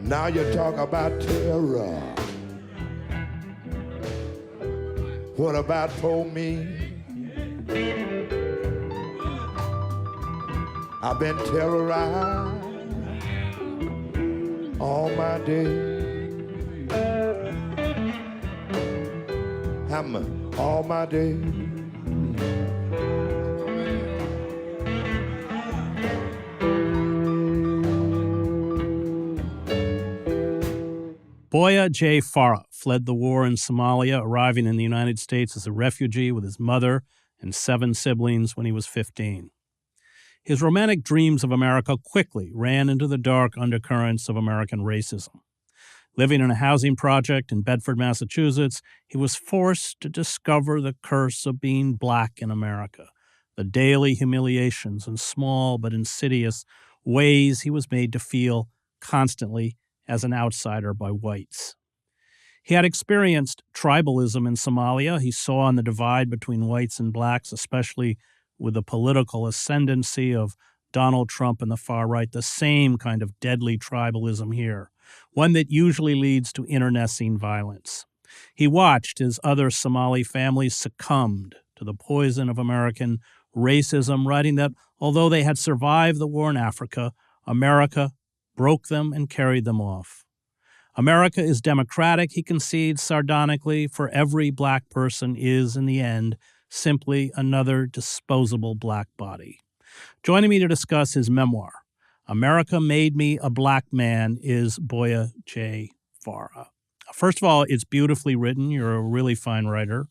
Now you talk about terror. What about for me? I've been terrorized all my days. Hammer all my days. Boyah J. Farah fled the war in Somalia, arriving in the United States as a refugee with his mother and 7 siblings when he was 15. His romantic dreams of America quickly ran into the dark undercurrents of American racism. Living in a housing project in Bedford, Massachusetts, he was forced to discover the curse of being black in America, the daily humiliations and small but insidious ways he was made to feel constantly as an outsider by whites. He had experienced tribalism in Somalia. He saw the divide between whites and blacks, especially with the political ascendancy of Donald Trump and the far right, the same kind of deadly tribalism here, one that usually leads to internecine violence. He watched as other Somali families succumbed to the poison of American racism, writing that although they had survived the war in Africa, America broke them and carried them off. America is democratic, he concedes sardonically, for every black person is, in the end, simply another disposable black body. Joining me to discuss his memoir, America Made Me a Black Man, is Boyah J. Farah. First of all, it's beautifully written. You're a really fine writer,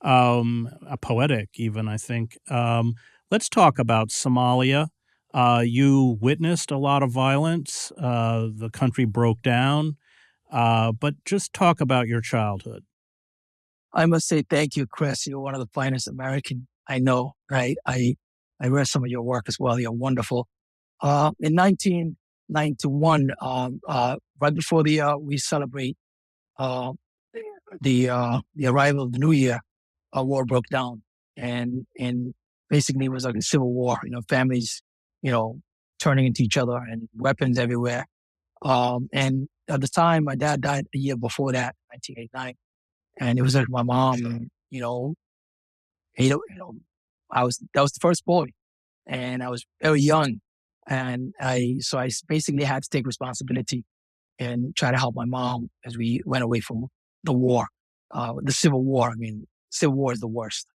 a poetic even, I think. Let's talk about Somalia. You witnessed a lot of violence. The country broke down. But just talk about your childhood. I must say thank you, Chris. You're one of the finest American I know, right? I read some of your work as well. You're wonderful. In 1991, right before we celebrate the arrival of the new year, a war broke down. And basically it was like a civil war, families, turning into each other and weapons everywhere. And at the time, my dad died a year before that, 1989. And it was like my mom, that was the first boy, and I was very young. And I basically had to take responsibility and try to help my mom as we went away from the war, the Civil War. I mean, Civil War is the worst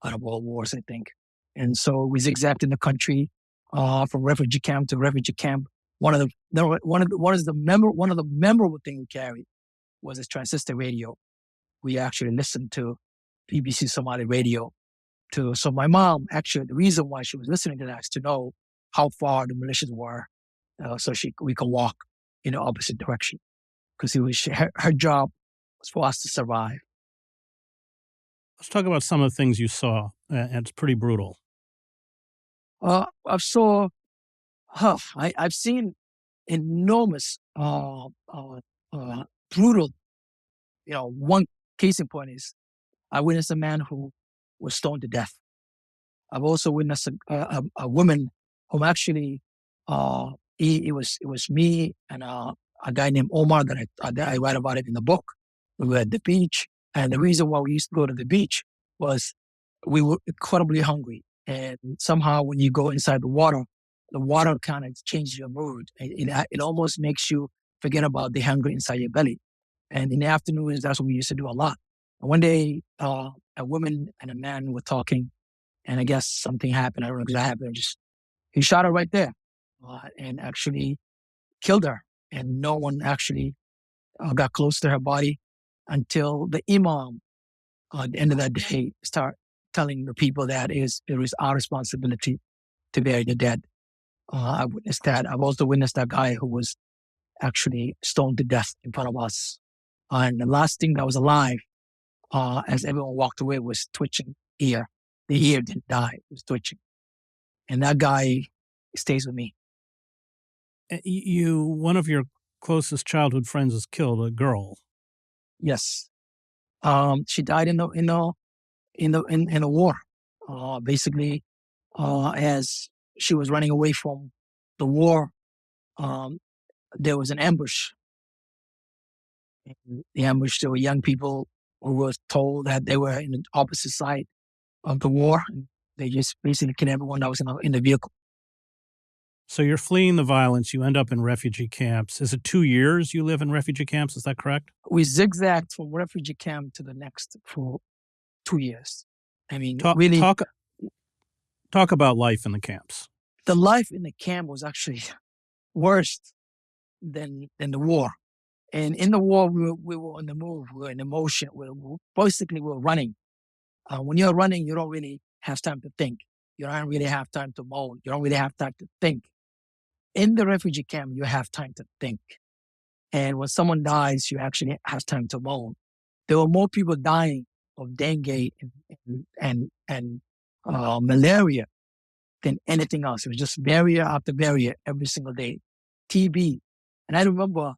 out of all wars, I think. And so we zigzagged in the country, from refugee camp to refugee camp. One of the memorable things we carried was this transistor radio. We actually listened to BBC Somali radio. So my mom, actually, the reason why she was listening to that is to know how far the militias were, so we could walk in the opposite direction. Because her job was for us to survive. Let's talk about some of the things you saw. It's pretty brutal. I've seen enormous, brutal. One case in point is I witnessed a man who was stoned to death. I've also witnessed a woman whom actually, it was me and a guy named Omar that I write about it in the book. We were at the beach, and the reason why we used to go to the beach was we were incredibly hungry, and somehow when you go inside the water kind of changes your mood. It almost makes you forget about the hunger inside your belly. And in the afternoons, that's what we used to do a lot. And one day, a woman and a man were talking, and I guess something happened. I don't know exactly what happened. He shot her right there, and actually killed her. And no one actually got close to her body until the imam, at the end of that day, start telling the people that it is our responsibility to bury the dead. I witnessed that. I've also witnessed that guy who was actually stoned to death in front of us. And the last thing that was alive, as everyone walked away, was twitching ear. The ear didn't die, it was twitching. And that guy stays with me. One of your closest childhood friends was killed, a girl. Yes. She died in the war. Basically, as she was running away from the war, there was an ambush. In the ambush, there were young people who were told that they were in the opposite side of the war. And they just basically killed everyone that was in the vehicle. So you're fleeing the violence. You end up in refugee camps. Is it 2 years you live in refugee camps? Is that correct? We zigzagged from refugee camp to the next for 2 years. I mean, Talk, really, talk, talk about life in the camps. the life in the camp was actually worse than the war. And in the war, we were on the move. We were in motion. We were running. When you're running, you don't really have time to think. You don't really have time to moan. You don't really have time to think. In the refugee camp, you have time to think. And when someone dies, you actually have time to moan. There were more people dying of dengue and malaria than anything else. It was just barrier after barrier every single day. TB. And I remember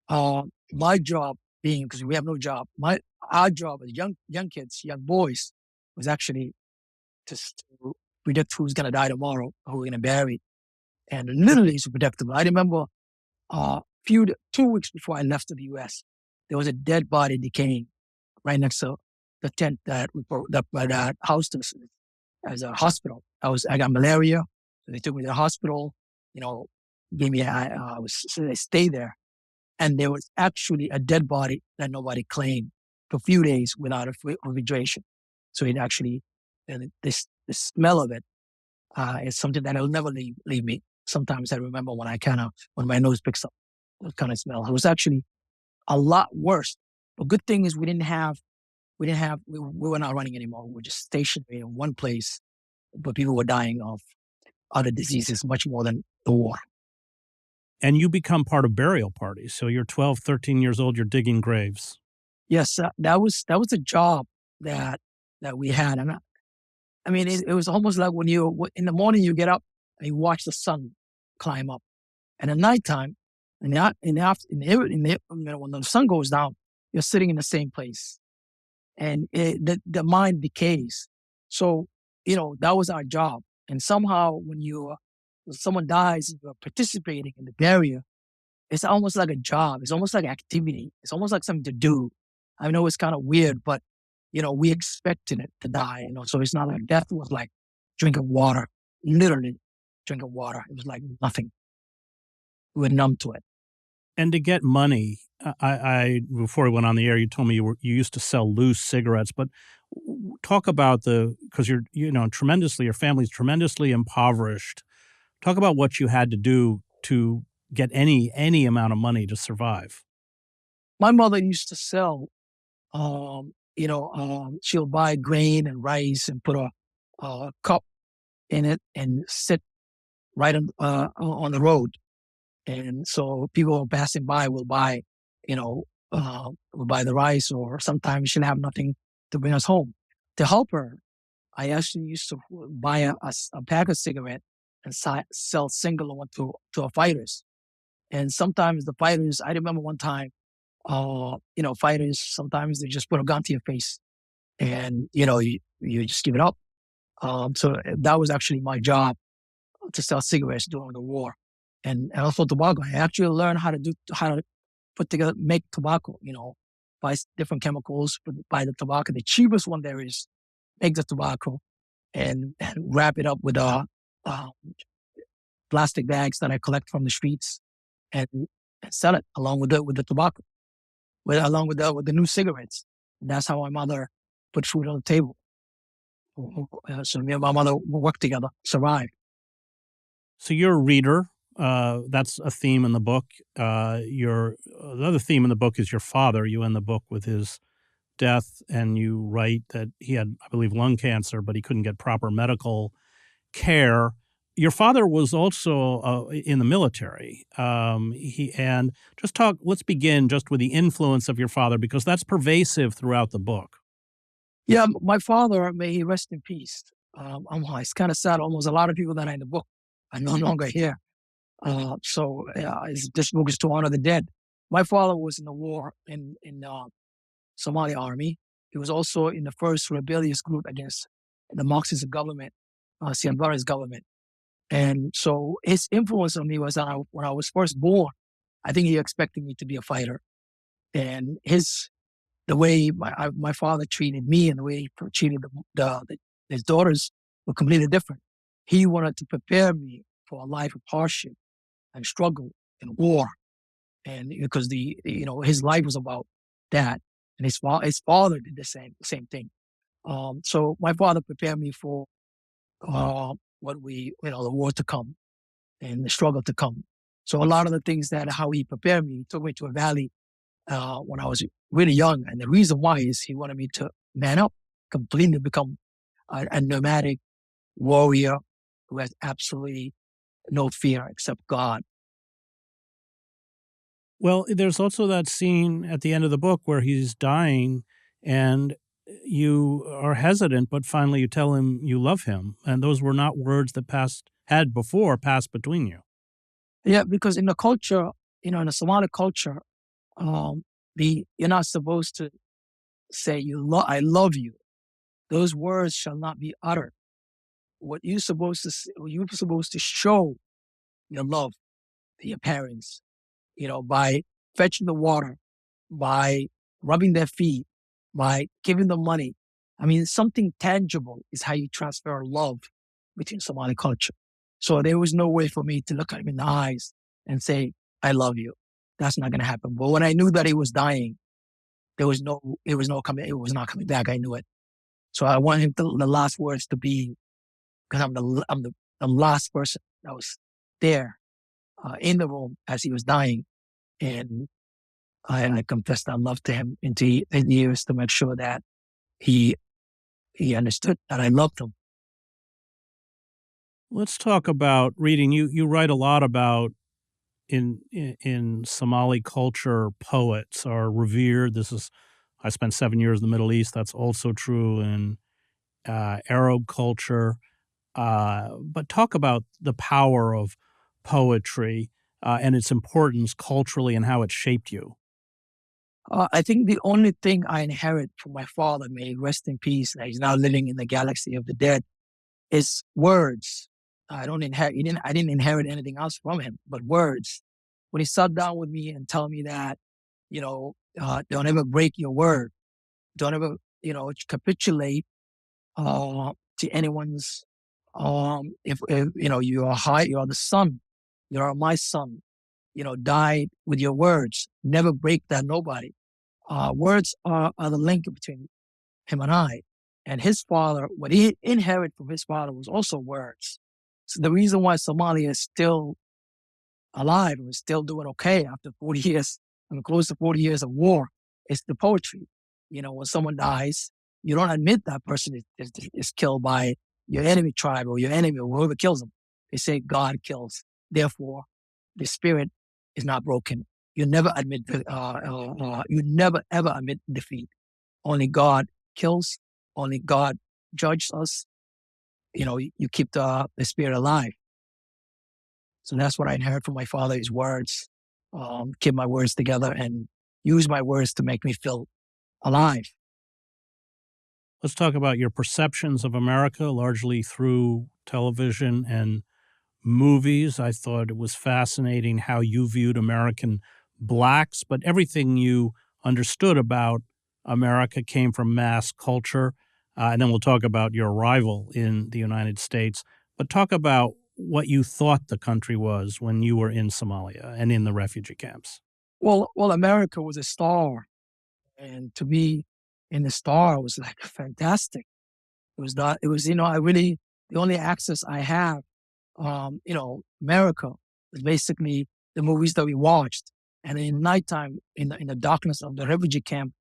my job being, because we have no job, our job as young kids, young boys, was actually just to predict who's going to die tomorrow, who we're going to bury. And literally it's predictable. I remember 2 weeks before I left to the U.S., there was a dead body decaying right next to the tent that housed us as a hospital. I got malaria, so they took me to the hospital. Gave me I stayed there, and there was actually a dead body that nobody claimed for a few days without refrigeration. So it actually, the smell of it is something that will never leave me. Sometimes I remember when my nose picks up that kind of smell. It was actually a lot worse. The good thing is we were not running anymore. We were just stationary in one place, but people were dying of other diseases much more than the war. And you become part of burial parties. So you're 12, 13 years old, you're digging graves. Yes, that was a job that we had. And I mean, it was almost like when in the morning you get up and you watch the sun climb up. And at nighttime, when the sun goes down, you're sitting in the same place. And the mind decays. So, that was our job. And somehow when someone dies and you're participating in the burial, it's almost like a job. It's almost like activity. It's almost like something to do. I know it's kind of weird, but, we expected it to die, so it's not like death was like drinking water, literally drinking water. It was like nothing. We were numb to it. And to get money, I before we went on the air, you told me you used to sell loose cigarettes, but talk about because your family's tremendously impoverished. Talk about what you had to do to get any amount of money to survive. My mother used to sell, she'll buy grain and rice and put a cup in it and sit right on the road. And so people passing by will buy, will buy the rice, or sometimes she'll have nothing to bring us home. To help her, I actually used to buy a pack of cigarette and sell single one to our fighters. And sometimes the fighters, I remember one time, fighters, sometimes they just put a gun to your face and, you just give it up. So that was actually my job, to sell cigarettes during the war. And also tobacco. I actually learned how to make tobacco, buy different chemicals, buy the tobacco. The cheapest one there is, make the tobacco and wrap it up with plastic bags that I collect from the streets and sell it along with the tobacco, along with the new cigarettes. And that's how my mother put food on the table. So me and my mother worked together, survived. So you're a reader. That's a theme in the book. Another theme in the book is your father. You end the book with his death, and you write that he had, I believe, lung cancer, but he couldn't get proper medical care. Your father was also in the military. Let's begin just with the influence of your father, because that's pervasive throughout the book. Yeah, my father, may he rest in peace. It's kind of sad. Almost a lot of people that are in the book are no longer here. This book is to honor the dead. My father was in the war in Somalia army. He was also in the first rebellious group against the Marxist government, Sian Barre's government. And so his influence on me was when I was first born. I think he expected me to be a fighter. And the way my father treated me and the way he treated his daughters were completely different. He wanted to prepare me for a life of hardship and struggle and war. And because his life was about that. And his father did the same thing. So my father prepared me for the war to come and the struggle to come. So a lot of the things how he prepared me, he took me to a valley when I was really young. And the reason why is he wanted me to man up, completely become a nomadic warrior who has absolutely no fear except God. Well, there's also that scene at the end of the book where he's dying and you are hesitant, but finally you tell him you love him. And those were not words that had before passed between you. Yeah, because in the culture, in the Somali culture, you're not supposed to say I love you. Those words shall not be uttered. What you're supposed to show your love to your parents, by fetching the water, by rubbing their feet, by giving them money. I mean, something tangible is how you transfer love between Somali culture. So there was no way for me to look at him in the eyes and say, I love you. That's not going to happen. But when I knew that he was dying, it was not coming back. I knew it. So I want him the last words to be, because I'm the last person that was there in the room as he was dying. And I confessed our love to him into his ears to make sure that he understood that I loved him. Let's talk about reading. You write a lot about in Somali culture, poets are revered. I spent 7 years in the Middle East. That's also true in Arab culture. But talk about the power of poetry and its importance culturally and how it shaped you. I think the only thing I inherit from my father, may he rest in peace, that he's now living in the galaxy of the dead, is words. I didn't inherit anything else from him, but words. When he sat down with me and tell me that, don't ever break your word. Don't ever, capitulate to anyone's. If you are the son, you are my son. Die with your words. Never break that. Nobody. Words are the link between him and I. And his father, what he inherited from his father was also words. So the reason why Somalia is still alive and is still doing okay after 40 years, close to 40 years of war, is the poetry. When someone dies, you don't admit that person is killed by your enemy tribe or your enemy or whoever kills them. They say God kills. Therefore, the spirit is not broken. You never ever admit defeat. Only God kills. Only God judges us. You keep the spirit alive. So that's what I inherit from my father, his words. Keep my words together and use my words to make me feel alive. Let's talk about your perceptions of America, largely through television and movies. I thought it was fascinating how you viewed American blacks, but everything you understood about America came from mass culture. And then we'll talk about your arrival in the United States. But talk about what you thought the country was when you were in Somalia and in the refugee camps. Well, America was a star. And to be in the star was like fantastic. The only access I have, America is basically the movies that we watched. And in nighttime, in the darkness of the refugee camp,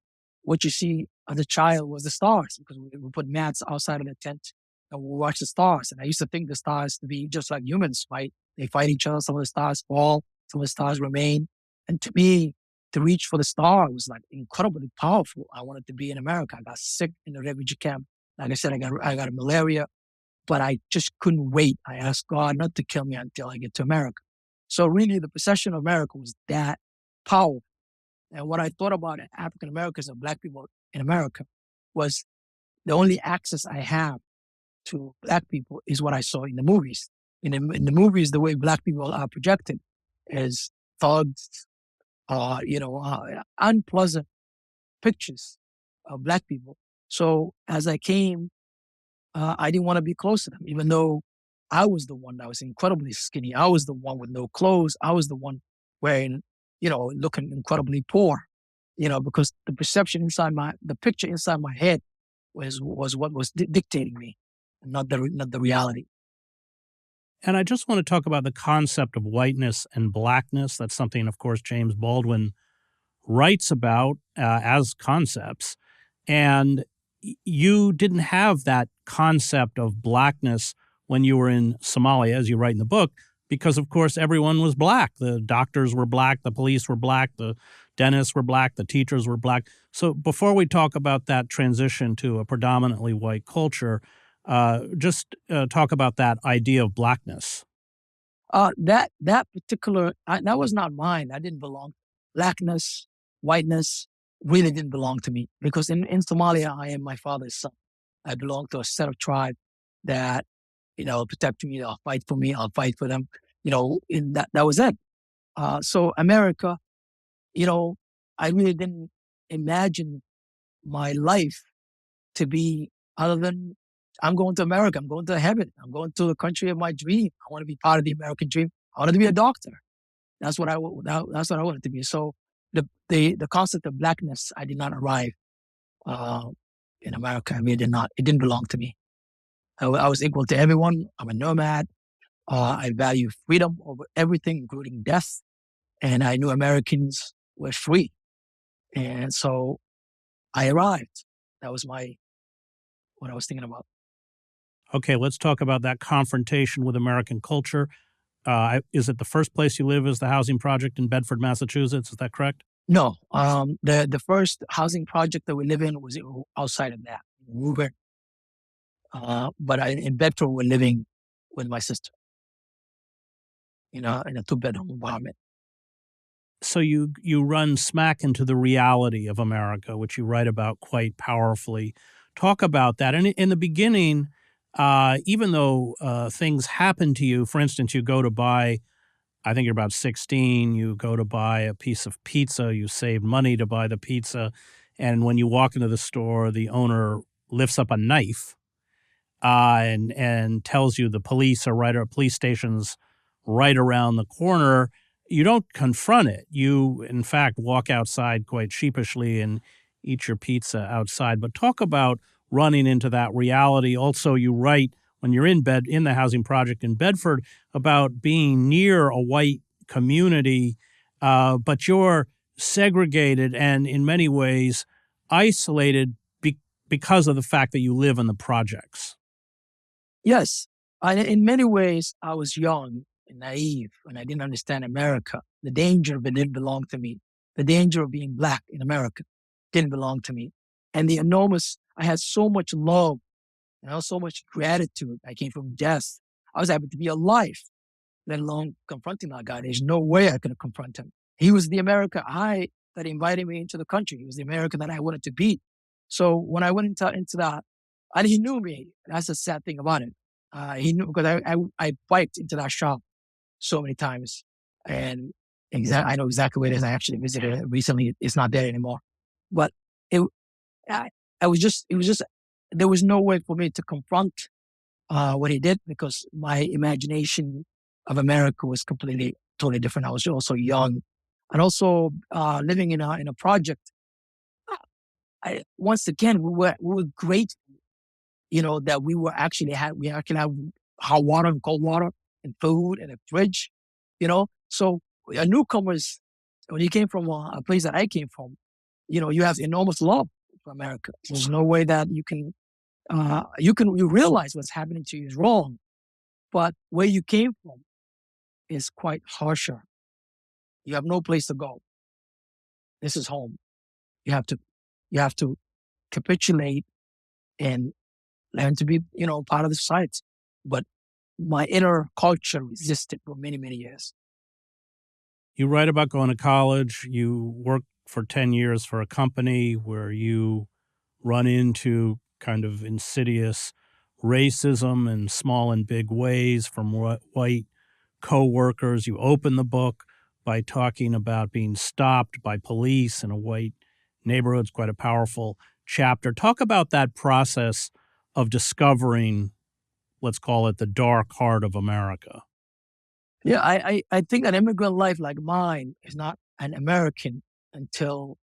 what you see as a child was the stars, because we put mats outside of the tent and we watch the stars. And I used to think the stars to be just like humans, right? They fight each other. Some of the stars fall, some of the stars remain. And to me, to reach for the star was like incredibly powerful. I wanted to be in America. I got sick in the refugee camp. Like I said, I got malaria, but I just couldn't wait. I asked God not to kill me until I get to America. So really, the possession of America was that powerful. And what I thought about African Americans and Black people in America was the only access I have to Black people is what I saw in the movies. In the movies, the way Black people are projected is thugs, unpleasant pictures of black people. So as I came, I didn't want to be close to them, even though I was the one that was incredibly skinny. I was the one with no clothes. I was the one wearing, looking incredibly poor, because the perception the picture inside my head was what was dictating me, not the reality. And I just want to talk about the concept of whiteness and blackness. That's something, of course, James Baldwin writes about as concepts. And you didn't have that concept of blackness when you were in Somalia, as you write in the book, because, of course, everyone was black. The doctors were black, the police were black, the dentists were black, the teachers were black. So before we talk about that transition to a predominantly white culture, just talk about that idea of blackness. That particular that was not mine. I didn't belong. Blackness, whiteness really didn't belong to me because in Somalia I am my father's son. I belong to a set of tribe that protect me. I'll fight for me. I'll fight for them. In that was it. So America, I really didn't imagine my life to be other than I'm going to America. I'm going to heaven. I'm going to the country of my dream. I want to be part of the American dream. I wanted to be a doctor. That's what that's what I wanted to be. So the concept of blackness, I did not arrive uh, in America. I mean, it didn't belong to me. I was equal to everyone. I'm a nomad. I value freedom over everything, including death. And I knew Americans were free. And so I arrived. That was what I was thinking about. Okay, let's talk about that confrontation with American culture. Is it the first place you live is the housing project in Bedford, Massachusetts? Is that correct? No, the first housing project that we live in was outside of that, Woburn. But in Bedford, we're living with my sister, in a 2-bedroom apartment. So you run smack into the reality of America, which you write about quite powerfully. Talk about that. And in the beginning, even though things happen to you, for instance, you go to buy, I think you're about 16, you go to buy a piece of pizza, you save money to buy the pizza, and when you walk into the store, the owner lifts up a knife and tells you the police are right, or police station's right around the corner. You don't confront it. You, in fact, walk outside quite sheepishly and eat your pizza outside. But talk about running into that reality. Also, you write when you're in the housing project in Bedford about being near a white community, but you're segregated and in many ways isolated because of the fact that you live in the projects. Yes, in many ways, I was young and naive, and I didn't understand America. The danger of it didn't belong to me. The danger of being black in America didn't belong to me. And I had so much love and so much gratitude. I came from death. I was able to be alive, let alone confronting that guy. There's no way I could have confronted him. He was the America that invited me into the country. He was the America that I wanted to be. So when I went into that, and he knew me. That's the sad thing about it. He knew because I biked into that shop so many times, and I know exactly where it is. I actually visited it recently. It's not there anymore, but it I, I was just it was just there was no way for me to confront what he did because my imagination of America was completely totally different. I was also young, and also living in a project. Once again we were great, that we actually have hot water and cold water and food and a fridge, So a newcomers, when you came from a place that I came from, you have enormous love for America. There's no way that you realize what's happening to you is wrong, but where you came from is quite harsher. You have no place to go. This is home. You have to capitulate and learn to be, part of the society. But my inner culture resisted for many, many years. You write about going to college. You work for 10 years for a company where you run into kind of insidious racism in small and big ways from white co-workers. You open the book by talking about being stopped by police in a white neighborhood. It's quite a powerful chapter. Talk about that process of discovering, let's call it, the dark heart of America. Yeah, I think an immigrant life like mine is not an American until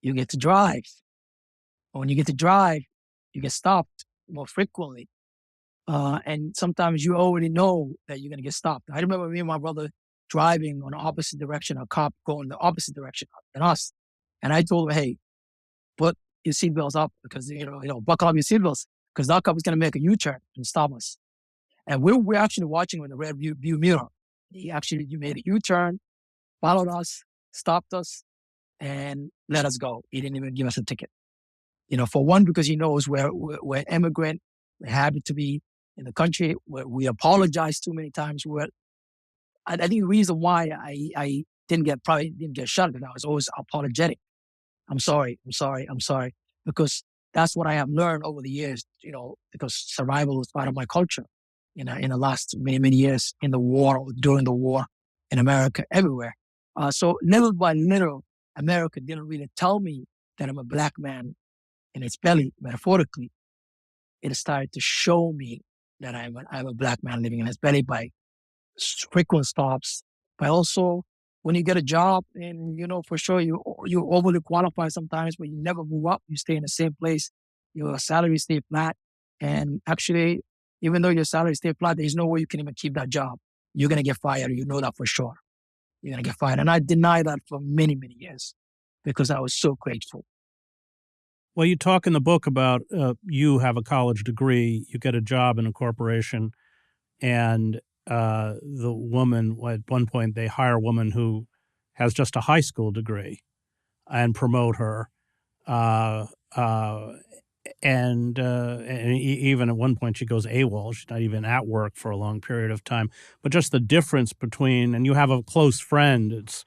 you get to drive. When you get to drive, you get stopped more frequently. And sometimes you already know that you're going to get stopped. I remember me and my brother driving on the opposite direction, a cop going the opposite direction than us. And I told him, hey, put your seatbelts up because, buckle up your seatbelts because that cop is going to make a U-turn and stop us. And we're actually watching with the rear view mirror. You made a U-turn, followed us, stopped us, and let us go. He didn't even give us a ticket. For one, because he knows we're immigrant, we're happy to be in the country, we apologize too many times. I think the reason why I probably didn't get shot because I was always apologetic. I'm sorry, because that's what I have learned over the years. Because survival is part of my culture. In the last many years in the war, during the war, in America, everywhere. So little by little, America didn't really tell me that I'm a black man in its belly, metaphorically. It started to show me that I'm a black man living in its belly by frequent stops, but also when you get a job and, for sure you're overly qualified sometimes, but you never move up, you stay in the same place, your salary stay flat. And actually, even though your salary stay flat, there's no way you can even keep that job. You're going to get fired. You know that for sure. You're going to get fired. And I denied that for many years because I was so grateful. Well, you talk in the book about you have a college degree, you get a job in a corporation, and the woman, at one point, they hire a woman who has just a high school degree and promote her. And even at one point, she goes AWOL. She's not even at work for a long period of time. But just the difference between, and you have a close friend, it's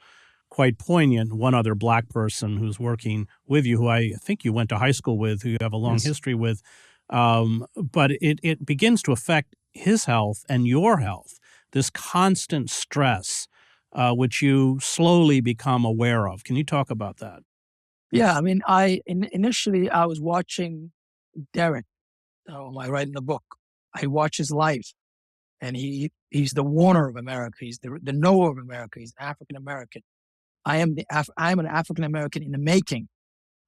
quite poignant, one other black person who's working with you, who I think you went to high school with, who you have a long history with. But it begins to affect his health and your health, this constant stress, which you slowly become aware of. Can you talk about that? Yeah, I mean, initially I was watching Derek, I write in the book. I watch his life, and he's the Warner of America. He's the Noah of America. He's African American. I'm an African American in the making.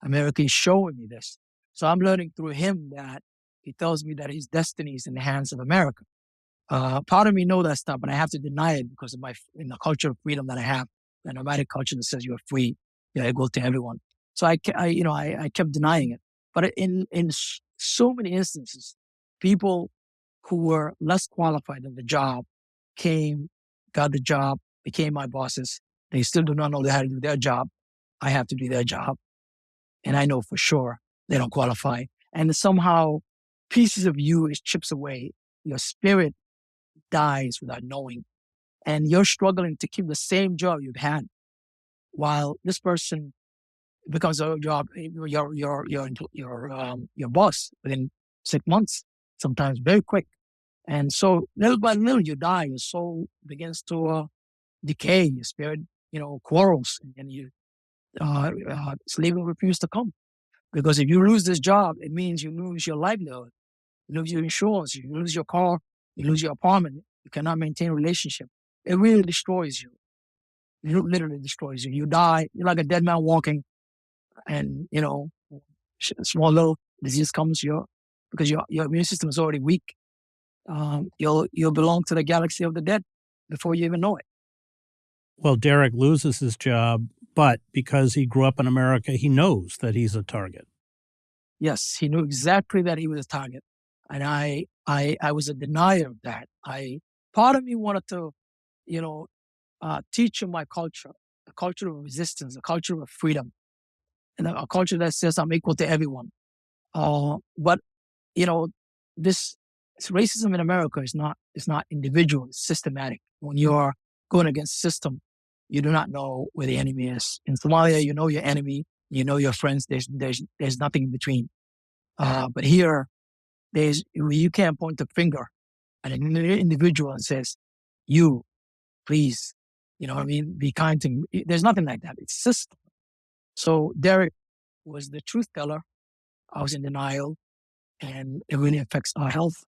America is showing me this. So I'm learning through him that he tells me that his destiny is in the hands of America. Part of me know that stuff, but I have to deny it because of in the culture of freedom that I have, the nomadic culture that says you're free, you're equal to everyone. So I kept denying it. But in so many instances, people who were less qualified in the job got the job, became my bosses. They still do not know how to do their job. I have to do their job. And I know for sure they don't qualify. And somehow pieces of you is chips away. Your spirit dies without knowing. And you're struggling to keep the same job you've had while this person becomes your job, your boss within 6 months, sometimes very quick. And so little by little you die. Your soul begins to decay. Your spirit, quarrels, and you sleep will refuse to come. Because if you lose this job, it means you lose your livelihood, you lose your insurance, you lose your car, you lose your apartment. You cannot maintain a relationship. It really destroys you. It literally destroys you. You die. You're like a dead man walking, and small little disease comes because your immune system is already weak. You'll belong to the galaxy of the dead before you even know it. Well, Derek loses his job, but because he grew up in America, he knows that he's a target. Yes, he knew exactly that he was a target. And I was a denier of that. Part of me wanted to, teach him my culture, a culture of resistance, a culture of freedom, and a culture that says I'm equal to everyone. But this racism in America is not individual, it's systematic. When you're going against the system, you do not know where the enemy is. In Somalia, you know your enemy, you know your friends. There's nothing in between. But here, you can't point the finger at an individual and says, "You, please, You know what I mean? Be kind to me. There's nothing like that. It's system. So Derek was the truth teller. I was in denial, and it really affects our health.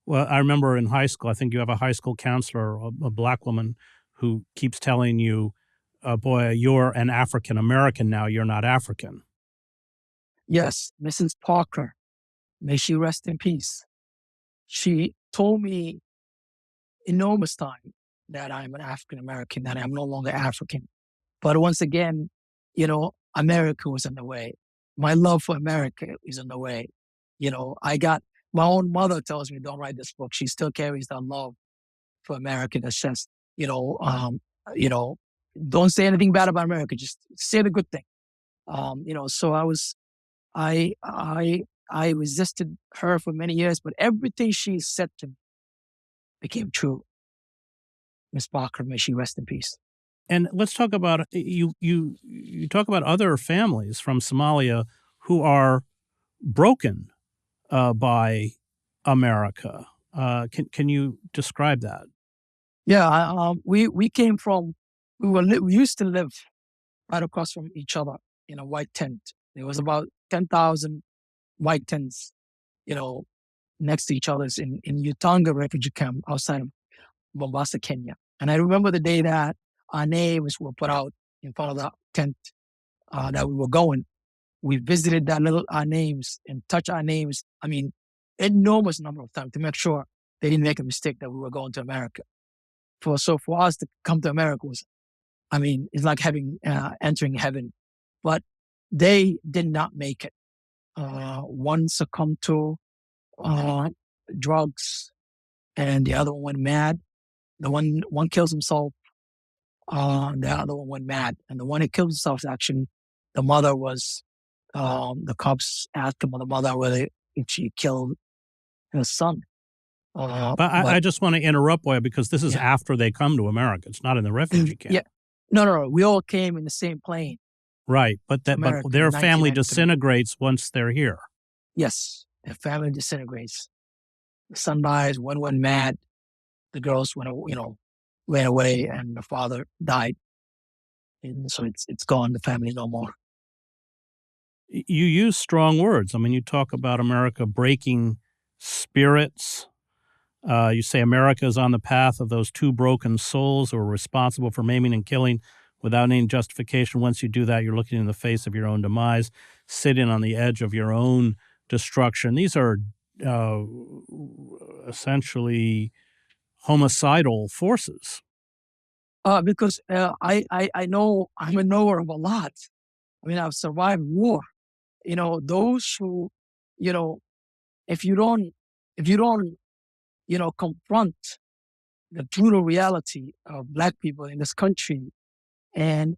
Well, I remember in high school, I think you have a high school counselor, a black woman, who keeps telling you, boy, you're an African American now, you're not African. Yes, Mrs. Parker, may she rest in peace. She told me enormous time that I'm an African American, that I'm no longer African. But once again, you know, America was in the way. My love for America is in the way. You know, I got my own mother tells me, don't write this book. She still carries that love for America that says, you know, you know, don't say anything bad about America. Just say the good thing. You know, so I, I, I resisted her for many years, but everything she said to me became true. Miss Parker, may she rest in peace. And let's talk about you talk about other families from Somalia who are broken by America. Can you describe that? Yeah, we came from we used to live right across from each other in a white tent. There was about 10,000 white tents, you know, next to each other's in Utanga refugee camp outside of Mombasa, Kenya. And I remember the day that our names were put out in front of the tent that we were going. We visited our names and touched our names. I mean, enormous number of times to make sure they didn't make a mistake that we were going to America. For us to come to America was, I mean, it's like entering heaven. But they did not make it. One succumbed to drugs, and the other one went mad. The one kills himself. The other one went mad, and the one that killed himself is actually the mother was. The cops asked the mother whether if she killed her son. But I just want to interrupt, Boyah, because this is after they come to America. It's not in the refugee camp. Yeah, no. We all came in the same plane. Right, but their family disintegrates once they're here. Yes, their family disintegrates. The son dies. One went mad. The girls ran away, and the father died. And so it's gone. The family no more. You use strong words. I mean, you talk about America breaking spirits. You say America is on the path of those two broken souls who are responsible for maiming and killing without any justification. Once you do that, you're looking in the face of your own demise, sitting on the edge of your own destruction. These are essentially homicidal forces. Because I know I'm a knower of a lot. I mean, I've survived war. You know, those who, you know, if you don't, you know, confront the brutal reality of Black people in this country, and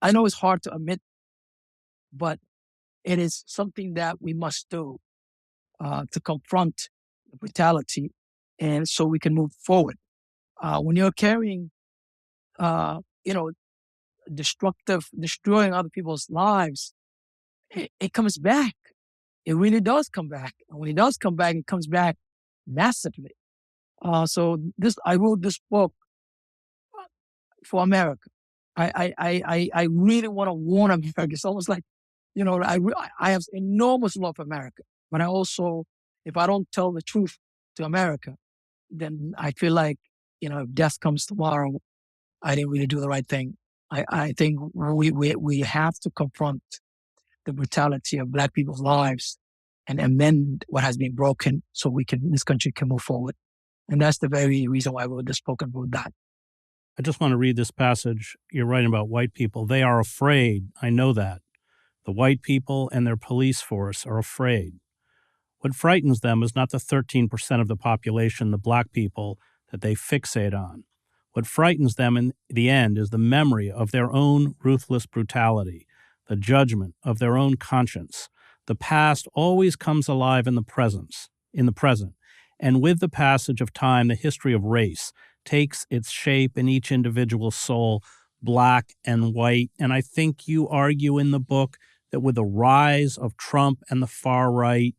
I know it's hard to admit, but it is something that we must do to confront the brutality, and so we can move forward. When you're carrying, you know, destroying other people's lives, it comes back. It really does come back. And when it does come back, it comes back massively. So I wrote this book for America. I really want to warn America. It's almost like, you know, I have enormous love for America, but I also, if I don't tell the truth to America, then I feel like, you know, if death comes tomorrow, I didn't really do the right thing. I think we have to confront the brutality of Black people's lives and amend what has been broken so this country can move forward. And that's the very reason why I wrote this book and wrote that. I just want to read this passage. You're writing about white people. They are afraid. I know that. The white people and their police force are afraid. What frightens them is not the 13% of the population, the Black people, that they fixate on. What frightens them in the end is the memory of their own ruthless brutality, the judgment of their own conscience. The past always comes alive in the present. And with the passage of time, the history of race takes its shape in each individual soul, Black and white. And I think you argue in the book that with the rise of Trump and the far right,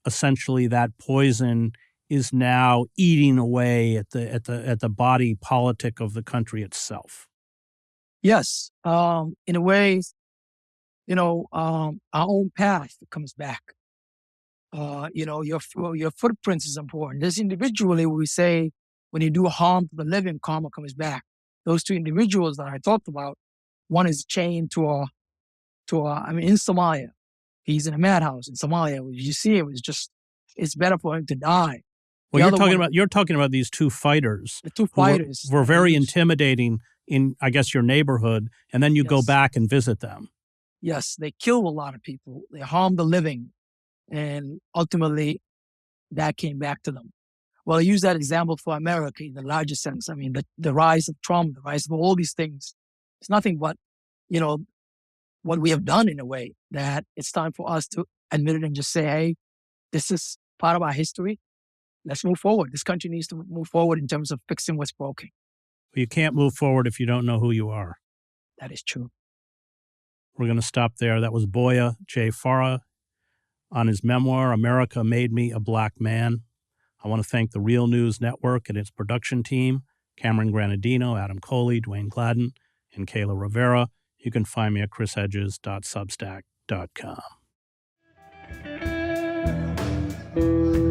essentially that poison is now eating away at the body politic of the country itself. Yes, in a way, our own path comes back. Your footprints is important. This individually, we say, when you do harm to the living, karma comes back. Those two individuals that I talked about, one is chained in Somalia. He's in a madhouse in Somalia. You see him, it's better for him to die. Well, you're talking about these two fighters. The two fighters were very intimidating in, I guess, your neighborhood, and then you go back and visit them. Yes, they killed a lot of people. They harmed the living, and ultimately, that came back to them. Well, I use that example for America in the larger sense. I mean, the rise of Trump, the rise of all these things, it's nothing but, what we have done in a way, that it's time for us to admit it and just say, hey, this is part of our history. Let's move forward. This country needs to move forward in terms of fixing what's broken. Well, you can't move forward if you don't know who you are. That is true. We're going to stop there. That was Boyah J. Farah on his memoir, America Made Me a Black Man. I want to thank the Real News Network and its production team, Cameron Granadino, Adam Coley, Dwayne Gladden, and Kayla Rivera. You can find me at chrishedges.substack.com.